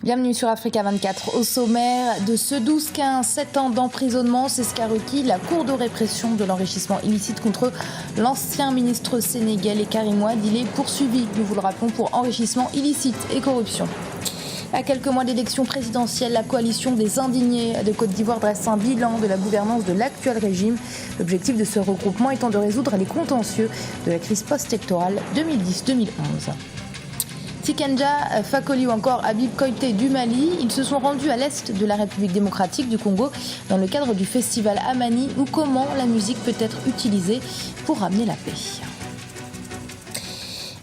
Bienvenue sur Africa 24. Au sommaire de ce 12-15, 7 ans d'emprisonnement, c'est ce qu'a requis la Cour de répression de l'enrichissement illicite contre l'ancien ministre sénégalais Karim Wade. Il est poursuivi, nous vous le rappelons, pour enrichissement illicite et corruption. À quelques mois d'élections présidentielles, la coalition des indignés de Côte d'Ivoire dresse un bilan de la gouvernance de l'actuel régime. L'objectif de ce regroupement étant de résoudre les contentieux de la crise post-électorale 2010-2011. Tikenja Fakoli ou encore Habib Koité du Mali, ils se sont rendus à l'est de la République démocratique du Congo dans le cadre du festival Amani, où comment la musique peut être utilisée pour ramener la paix.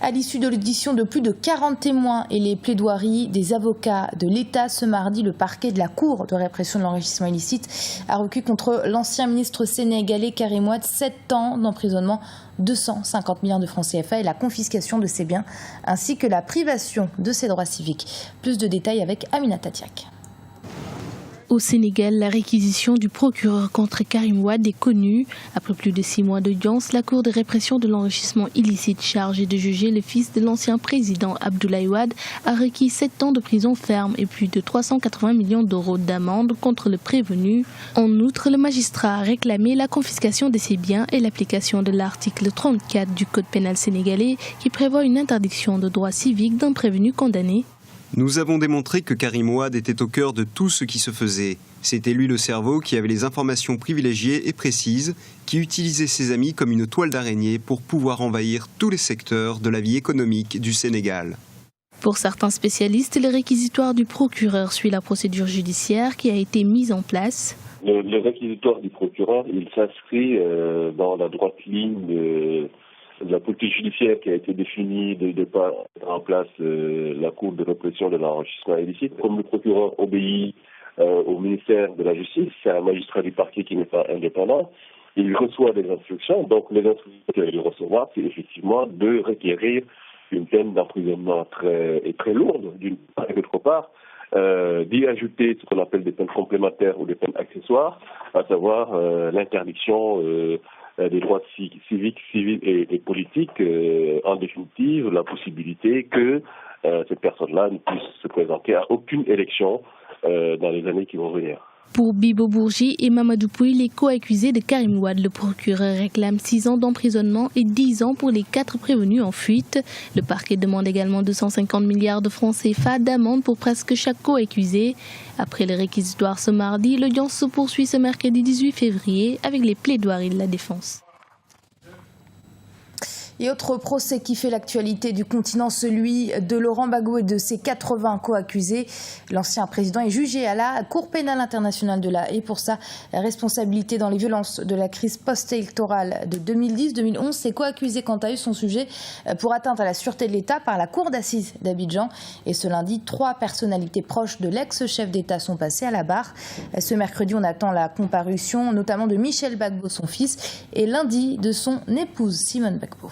À l'issue de l'audition de plus de 40 témoins et les plaidoiries des avocats de l'État, ce mardi, le parquet de la Cour de répression de l'enrichissement illicite a requis contre l'ancien ministre sénégalais Karim Wade 7 ans d'emprisonnement, 250 millions de francs CFA et la confiscation de ses biens, ainsi que la privation de ses droits civiques. Plus de détails avec Aminata Diak. Au Sénégal, la réquisition du procureur contre Karim Wade est connue. Après plus de 6 mois d'audience, la Cour de répression de l'enrichissement illicite chargée de juger le fils de l'ancien président Abdoulaye Wade a requis 7 ans de prison ferme et plus de 380 millions d'euros d'amende contre le prévenu. En outre, le magistrat a réclamé la confiscation de ses biens et l'application de l'article 34 du Code pénal sénégalais qui prévoit une interdiction de droits civiques d'un prévenu condamné. Nous avons démontré que Karim Wade était au cœur de tout ce qui se faisait. C'était lui le cerveau qui avait les informations privilégiées et précises, qui utilisait ses amis comme une toile d'araignée pour pouvoir envahir tous les secteurs de la vie économique du Sénégal. Pour certains spécialistes, le réquisitoire du procureur suit la procédure judiciaire qui a été mise en place. Le réquisitoire du procureur, il s'inscrit dans la droite ligne de la politique judiciaire qui a été définie de pas mettre en place la Cour de répression de l'enrichissement illicite. Comme le procureur obéit au ministère de la Justice, c'est un magistrat du parquet qui n'est pas indépendant, il reçoit des instructions. Donc les instructions qu'il doit recevoir, c'est effectivement de requérir une peine d'emprisonnement très lourde, d'une part, et d'autre part, d'y ajouter ce qu'on appelle des peines complémentaires ou des peines accessoires, à savoir l'interdiction des droits civiques, civils et politiques, en définitive la possibilité que cette personne-là ne puisse se présenter à aucune élection dans les années qui vont venir. Pour Bibo Bourgi et Mamadou Pouy, les co-accusés de Karim Wade, le procureur réclame 6 ans d'emprisonnement et 10 ans pour les 4 prévenus en fuite. Le parquet demande également 250 milliards de francs CFA d'amende pour presque chaque co-accusé. Après le réquisitoire ce mardi, l'audience se poursuit ce mercredi 18 février avec les plaidoiries de la défense. Et autre procès qui fait l'actualité du continent, celui de Laurent Gbagbo et de ses 80 co-accusés. L'ancien président est jugé à la Cour pénale internationale de La Haye pour sa responsabilité dans les violences de la crise post-électorale de 2010-2011. Ses co-accusés, quant à eux, sont jugés pour atteinte à la sûreté de l'État par la Cour d'assises d'Abidjan. Et ce lundi, 3 personnalités proches de l'ex-chef d'État sont passées à la barre. Ce mercredi, on attend la comparution, notamment de Michel Gbagbo, son fils, et lundi de son épouse, Simone Gbagbo.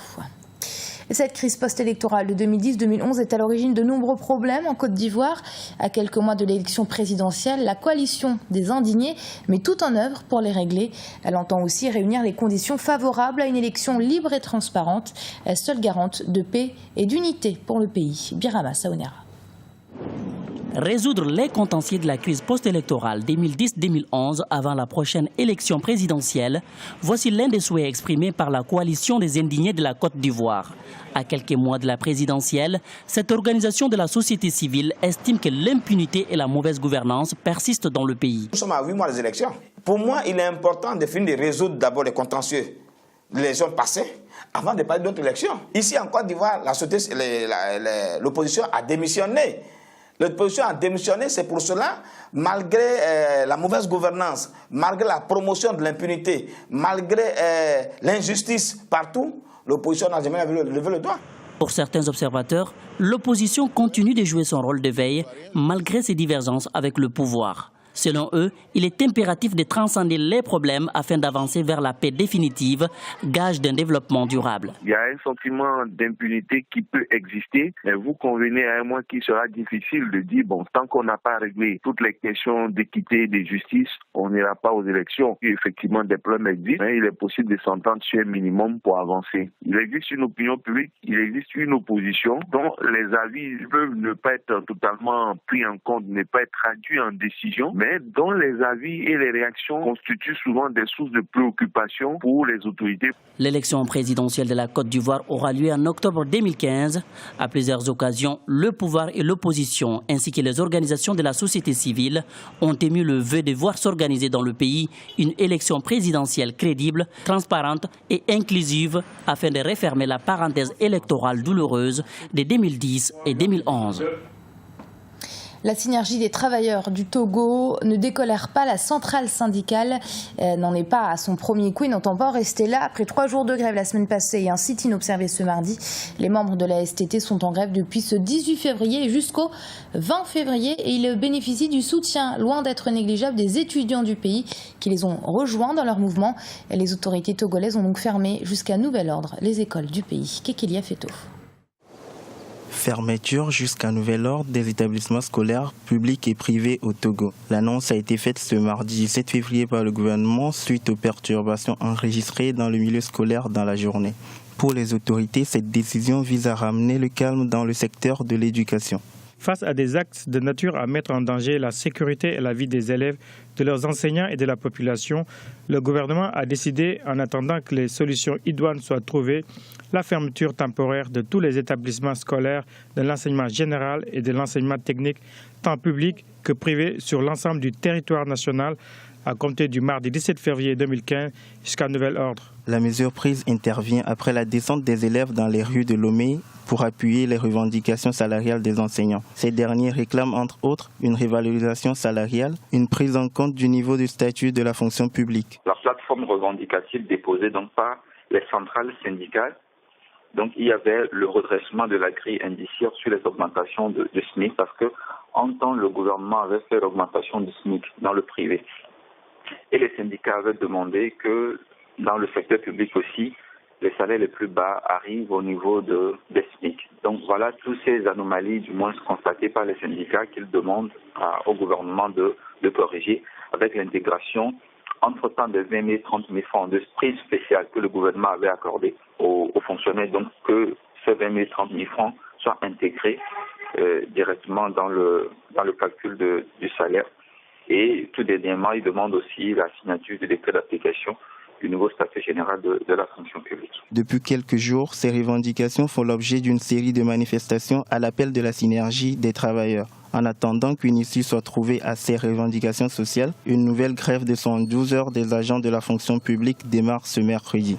Cette crise post-électorale de 2010-2011 est à l'origine de nombreux problèmes en Côte d'Ivoire. À quelques mois de l'élection présidentielle, la coalition des indignés met tout en œuvre pour les régler. Elle entend aussi réunir les conditions favorables à une élection libre et transparente, seule garante de paix et d'unité pour le pays. Birama Saonera. Résoudre les contentieux de la crise post-électorale 2010-2011 avant la prochaine élection présidentielle, voici l'un des souhaits exprimés par la coalition des indignés de la Côte d'Ivoire. À quelques mois de la présidentielle, cette organisation de la société civile estime que l'impunité et la mauvaise gouvernance persistent dans le pays. Nous sommes à 8 mois des élections. Pour moi, il est important de finir de résoudre d'abord les contentieux des élections passées avant de parler d'autres élections. Ici en Côte d'Ivoire, l'opposition a démissionné. L'opposition a démissionné, c'est pour cela, malgré la mauvaise gouvernance, malgré la promotion de l'impunité, malgré l'injustice partout, l'opposition n'a jamais levé le doigt. Pour certains observateurs, l'opposition continue de jouer son rôle de veille, malgré ses divergences avec le pouvoir. Selon eux, il est impératif de transcender les problèmes afin d'avancer vers la paix définitive, gage d'un développement durable. Il y a un sentiment d'impunité qui peut exister, mais vous convenez à un moment qu'il sera difficile de dire, bon, tant qu'on n'a pas réglé toutes les questions d'équité et de justice, on n'ira pas aux élections. Et effectivement, des problèmes existent, mais il est possible de s'entendre sur un minimum pour avancer. Il existe une opinion publique, il existe une opposition dont les avis peuvent ne pas être totalement pris en compte, ne pas être traduits en décision, mais dont les avis et les réactions constituent souvent des sources de préoccupation pour les autorités. L'élection présidentielle de la Côte d'Ivoire aura lieu en octobre 2015. À plusieurs occasions, le pouvoir et l'opposition, ainsi que les organisations de la société civile, ont émis le vœu de voir s'organiser dans le pays une élection présidentielle crédible, transparente et inclusive afin de refermer la parenthèse électorale douloureuse de 2010 et 2011. La synergie des travailleurs du Togo ne décolère pas. La centrale syndicale n'en est pas à son premier coup et n'entend pas en rester là. Après 3 jours de grève la semaine passée et un sit-in observé ce mardi, les membres de la STT sont en grève depuis ce 18 février jusqu'au 20 février et ils bénéficient du soutien, loin d'être négligeable, des étudiants du pays qui les ont rejoints dans leur mouvement. Et les autorités togolaises ont donc fermé jusqu'à nouvel ordre les écoles du pays. Kekelia Feto. Fermeture jusqu'à nouvel ordre des établissements scolaires publics et privés au Togo. L'annonce a été faite ce mardi 7 février par le gouvernement suite aux perturbations enregistrées dans le milieu scolaire dans la journée. Pour les autorités, cette décision vise à ramener le calme dans le secteur de l'éducation. Face à des actes de nature à mettre en danger la sécurité et la vie des élèves, de leurs enseignants et de la population, le gouvernement a décidé, en attendant que les solutions idoines soient trouvées, la fermeture temporaire de tous les établissements scolaires de l'enseignement général et de l'enseignement technique, tant public que privé, sur l'ensemble du territoire national, à compter du mardi 17 février 2015 jusqu'à nouvel ordre. La mesure prise intervient après la descente des élèves dans les rues de Lomé pour appuyer les revendications salariales des enseignants. Ces derniers réclament entre autres une révalorisation salariale, une prise en compte du niveau de statut de la fonction publique. La plateforme revendicative déposée donc par les centrales syndicales, donc il y avait le redressement de la grille indiciaire sur les augmentations de SMIC parce que en temps le gouvernement avait fait l'augmentation du SMIC dans le privé. Et les syndicats avaient demandé que dans le secteur public aussi, les salaires les plus bas arrivent au niveau des SMIC. Donc voilà toutes ces anomalies, du moins constatées par les syndicats, qu'ils demandent au gouvernement de corriger avec l'intégration entre-temps des 20 000 30 000 francs de prix spécial que le gouvernement avait accordé aux fonctionnaires. Donc que ces 20 000 30 000 francs soient intégrés directement dans le calcul du salaire. Et tout dernièrement, il demande aussi la signature du décret d'application du nouveau statut général de la fonction publique. Depuis quelques jours, ces revendications font l'objet d'une série de manifestations à l'appel de la synergie des travailleurs. En attendant qu'une issue soit trouvée à ces revendications sociales, une nouvelle grève de 112 heures des agents de la fonction publique démarre ce mercredi.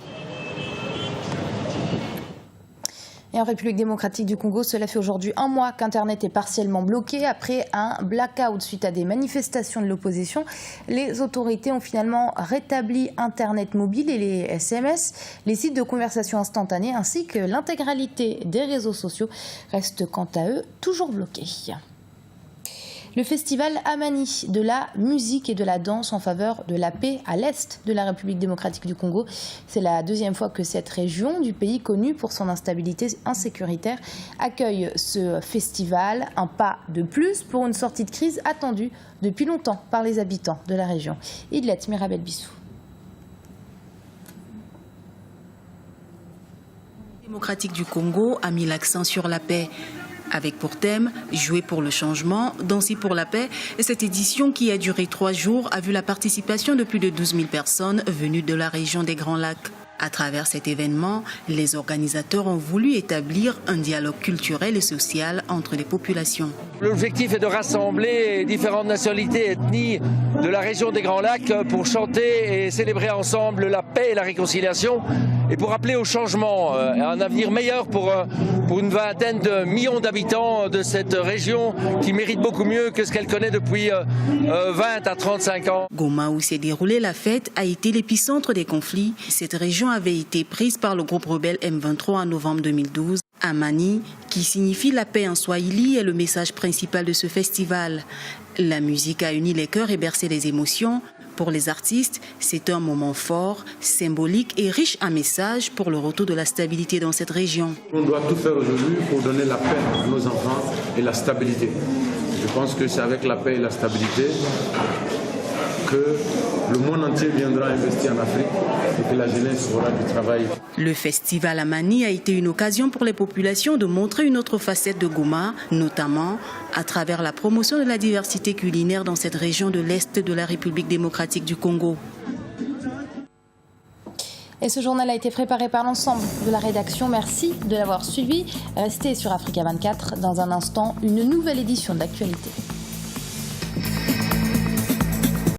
Et en République démocratique du Congo, cela fait aujourd'hui 1 mois qu'Internet est partiellement bloqué. Après un blackout suite à des manifestations de l'opposition, les autorités ont finalement rétabli Internet mobile et les SMS. Les sites de conversation instantanée ainsi que l'intégralité des réseaux sociaux restent quant à eux toujours bloqués. Le festival Amani de la musique et de la danse en faveur de la paix à l'est de la République démocratique du Congo. C'est la 2e fois que cette région du pays, connue pour son instabilité insécuritaire, accueille ce festival. Un pas de plus pour une sortie de crise attendue depuis longtemps par les habitants de la région. Idlet Mirabel Bissou. Démocratique du Congo a mis l'accent sur la paix. Avec pour thème « Jouer pour le changement, danser pour la paix », et cette édition qui a duré 3 jours a vu la participation de plus de 12 000 personnes venues de la région des Grands Lacs. À travers cet événement, les organisateurs ont voulu établir un dialogue culturel et social entre les populations. L'objectif est de rassembler différentes nationalités et ethnies de la région des Grands Lacs pour chanter et célébrer ensemble la paix et la réconciliation et pour appeler au changement, à un avenir meilleur pour une vingtaine de millions d'habitants de cette région qui mérite beaucoup mieux que ce qu'elle connaît depuis 20 à 35 ans. Goma, où s'est déroulée la fête, a été l'épicentre des conflits. Cette région avait été prise par le groupe rebelle M23 en novembre 2012. À Amani, qui signifie la paix en swahili, est le message principal de ce festival. La musique a uni les cœurs et bercé les émotions. Pour les artistes, c'est un moment fort, symbolique et riche en messages pour le retour de la stabilité dans cette région. On doit tout faire aujourd'hui pour donner la paix à nos enfants et la stabilité. Je pense que c'est avec la paix et la stabilité que le monde entier viendra investir en Afrique et que la jeunesse aura du travail. Le festival Amani a été une occasion pour les populations de montrer une autre facette de Goma, notamment à travers la promotion de la diversité culinaire dans cette région de l'Est de la République démocratique du Congo. Et ce journal a été préparé par l'ensemble de la rédaction. Merci de l'avoir suivi. Restez sur Africa 24. Dans un instant, une nouvelle édition de l'actualité.